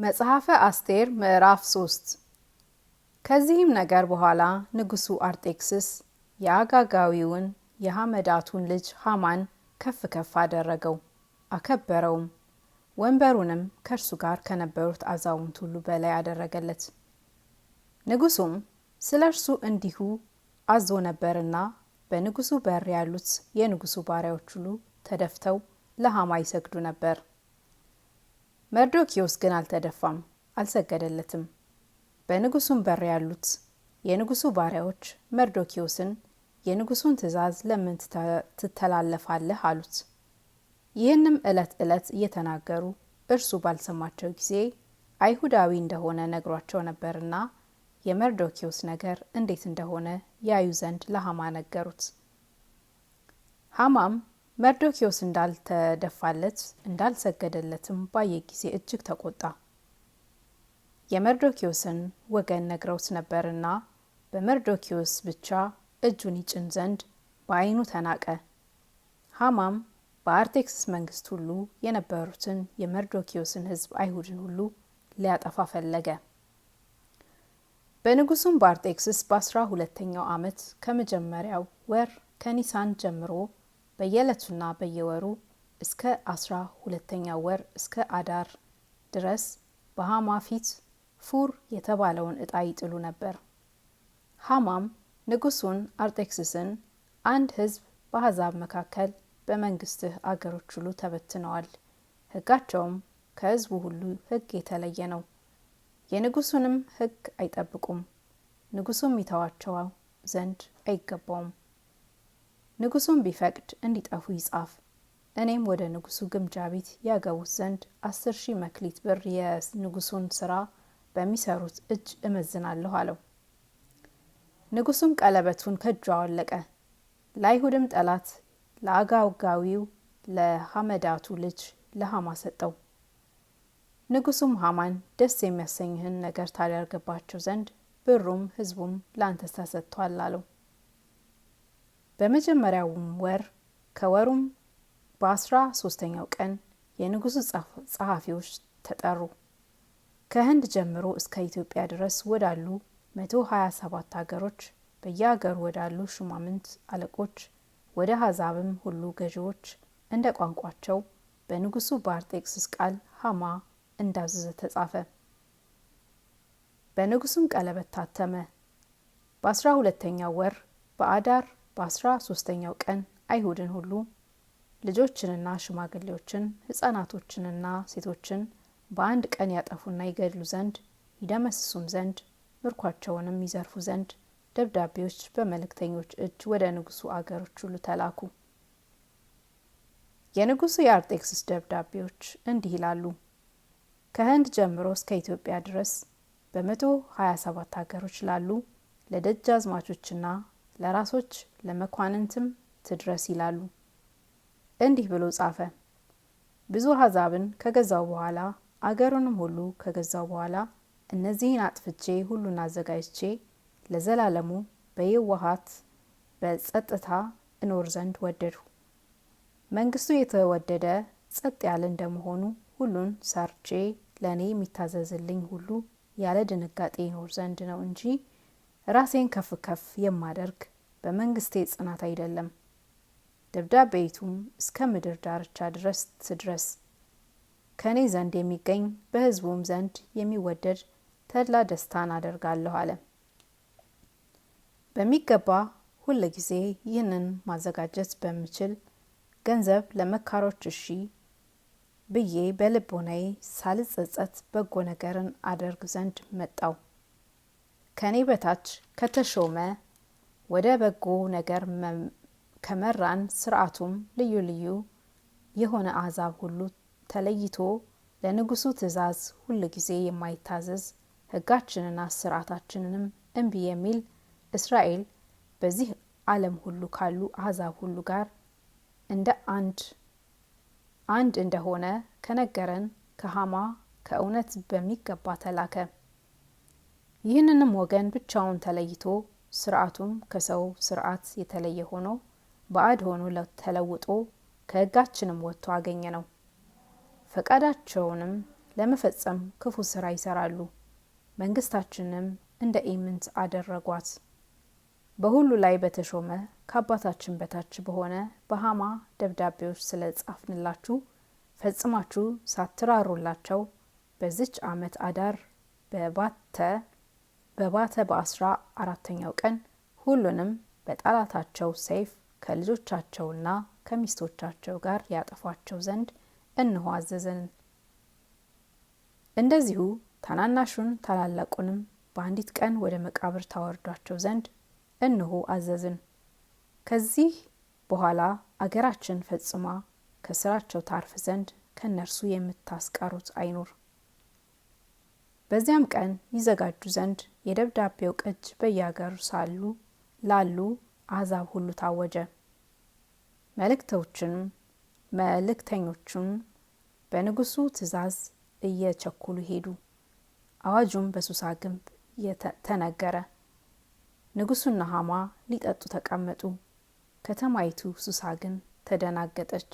መጽሐፈ አስቴር ምዕራፍ 3 ከዚህም ነገር በኋላ ንጉሡ አርጤክስስ የአጋጋዊውን የሐመዳቱን ልጅ ሐማን ከፍ ከፍ አደረገው፣ አከበረውም። ወንበሩንም ከእርሱ ጋር ከነበሩት አዛውንት ሁሉ በላይ አደረገለት። ንጉሡም ስለ እርሱ እንዲሁ አዞ ነበርና በንጉሡ በር ያሉት የንጉሡ ባሪያዎች ሁሉ ተደፍተው ለሐማ ይሰግዱ ነበር። መርዶክዮስ ግን አልተደፋም፣ አልሰገደለትም። በንጉሡም በር ያሉት የንጉሡ ባሪያዎች መርዶክዮስን የንጉሡን ትእዛዝ ለምን ትተላለፋለህ አሉት። ይህንም ዕለት ዕለት እየተናገሩ እርሱ ባልሰማቸው ጊዜ አይሁዳዊ እንደሆነ ነግሯቸው ነበርና የመርዶክዮስ ነገር እንዴት እንደሆነ ያዩ ዘንድ ለሐማ ነገሩት። ሐማም መርዶክዮስ እንዳልተደፋለት እንዳልሰገደለትም ባየ ጊዜ እጅግ ተቆጣ። የመርዶክዮስን ወገን ነግረውት ነበርና በመርዶክዮስ ብቻ እጁን ይጭን ዘንድ በዓይኑ ተናቀ። ሐማም በአርጤክስስ መንግስት ሁሉ የነበሩትን የመርዶክዮስን ሕዝብ አይሁድን ሁሉ ሊያጠፋ ፈለገ። በንጉሡም በአርጤክስስ በ12ኛው ዓመት ከመጀመሪያው ወር ከኒሳን ጀምሮ በየዕለቱና በየወሩ እስከ 12ኛው ወር እስከ አዳር ድረስ በሐማ ፊት ፉር የተባለውን ዕጣ ይጥሉ ነበር። ሐማም ንጉሡን አርጤክስስን አንድ ሕዝብ በአሕዛብ መካከል በመንግስትህ አገሮች ሁሉ ተበትነዋል፣ ሕጋቸውም ከሕዝቡ ሁሉ ሕግ የተለየ ነው፣ የንጉሡንም ሕግ አይጠብቁም፣ ንጉሡም ይተዋቸው ዘንድ አይገባውም። ንጉሡም ቢፈቅድ እንዲጠፉ ይጻፍ፣ እኔም ወደ ንጉሡ ግምጃ ቤት ያገቡት ዘንድ 10,000 መክሊት ብር የንጉሡን ሥራ በሚሰሩት እጅ እመዝናለሁ አለው። ንጉሡም ቀለበቱን ከእጁ አወለቀ፣ ለአይሁድም ጠላት ለአጋጋዊው ለሐመዳቱ ልጅ ለሐማ ሰጠው። ንጉሡም ሐማን ደስ የሚያሰኝህን ነገር ታደርግባቸው ዘንድ ብሩም ሕዝቡም ለአንተ ተሰጥቷል አለው። በመጀመሪያውም ወር ከወሩም በ13ኛው ቀን የንጉሡ ጸሐፊዎች ተጠሩ። ከህንድ ጀምሮ እስከ ኢትዮጵያ ድረስ ወዳሉ 127 አገሮች በየአገሩ ወዳሉ ሹማምንት አለቆች፣ ወደ አሕዛብም ሁሉ ገዢዎች እንደ ቋንቋቸው በንጉሡ በአርጤክስስ ቃል ሐማ እንዳዘዘ ተጻፈ። በንጉሡም ቀለበት ታተመ። በ12ኛው ወር በአዳር በ13ኛው ቀን አይሁድን ሁሉ ልጆችንና ሽማግሌዎችን ሕፃናቶችንና ሴቶችን በአንድ ቀን ያጠፉና ይገድሉ ዘንድ ይደመስሱም ዘንድ ምርኳቸውንም ይዘርፉ ዘንድ ደብዳቤዎች በመልእክተኞች እጅ ወደ ንጉሡ አገሮች ሁሉ ተላኩ። የንጉሡ የአርጤክስስ ደብዳቤዎች እንዲህ ይላሉ። ከህንድ ጀምሮ እስከ ኢትዮጵያ ድረስ በ127 አገሮች ላሉ ለደጃዝማቾችና ለራሶች ለመኳንንትም ትድረስ ይላሉ። እንዲህ ብሎ ጻፈ። ብዙ አሕዛብን ከገዛው በኋላ አገሩንም ሁሉ ከገዛው በኋላ እነዚህን አጥፍቼ ሁሉን አዘጋጅቼ ለዘላለሙ በየዋሃት በጸጥታ እኖር ዘንድ ወደዱ። መንግስቱ የተወደደ ጸጥ ያለ እንደመሆኑ ሁሉን ሰርቼ ለእኔ የሚታዘዝልኝ ሁሉ ያለ ድንጋጤ ይኖር ዘንድ ነው እንጂ ራሴን ከፍ ከፍ የማደርግ በመንግስቴ ጽናት አይደለም። ደብዳቤይቱም እስከ ምድር ዳርቻ ድረስ ትድረስ። ከእኔ ዘንድ የሚገኝ በሕዝቡም ዘንድ የሚወደድ ተድላ ደስታን አደርጋለሁ አለ። በሚገባ ሁል ጊዜ ይህንን ማዘጋጀት በምችል ገንዘብ ለመካሮች እሺ ብዬ በልቦናዬ ሳልጸጸት በጎ ነገርን አደርግ ዘንድ መጣው። ከኔ በታች ከተሾመ ወደ በጎ ነገር ከመራን ስርዓቱም ልዩ ልዩ የሆነ አሕዛብ ሁሉ ተለይቶ ለንጉሡ ትእዛዝ ሁል ጊዜ የማይታዘዝ ሕጋችንና ስርዓታችንንም እምቢ የሚል እስራኤል በዚህ ዓለም ሁሉ ካሉ አሕዛብ ሁሉ ጋር እንደ አንድ እንደሆነ ከነገረን ከሐማ ከእውነት በሚገባ ተላከ። ይህንንም ወገን ብቻውን ተለይቶ ስርዓቱም ከሰው ስርዓት የተለየ ሆኖ ባዕድ ሆኖ ተለውጦ ከሕጋችንም ወጥቶ አገኘ ነው። ፈቃዳቸውንም ለመፈጸም ክፉ ስራ ይሰራሉ። መንግስታችንም እንደ ኢምንት አደረጓት። በሁሉ ላይ በተሾመ ከአባታችን በታች በሆነ በሃማ ደብዳቤዎች ስለ ጻፍንላችሁ ፈጽማችሁ ሳትራሩላቸው በዚች ዓመት አዳር በባተ በ14ኛው ቀን ሁሉንም በጠላታቸው ሰይፍ ከልጆቻቸውና ከሚስቶቻቸው ጋር ያጠፏቸው ዘንድ እንሆ አዘዘን። እንደዚሁ ታናናሹን ታላላቁንም በአንዲት ቀን ወደ መቃብር ታወርዷቸው ዘንድ እንሆ አዘዝን። ከዚህ በኋላ አገራችን ፈጽማ ከስራቸው ታርፍ ዘንድ ከነርሱ የምታስቀሩት አይኑር። በዚያም ቀን ይዘጋጁ ዘንድ የደብዳቤው ቅጅ በየአገሩ ላሉ አሕዛብ ሁሉ ታወጀ። መልእክተኞቹም በንጉሱ ትእዛዝ እየቸኩሉ ሄዱ። አዋጁም በሱሳ ግንብ ተነገረ። ንጉሱና ሃማ ሊጠጡ ተቀመጡ። ከተማይቱ ሱሳ ግን ተደናገጠች።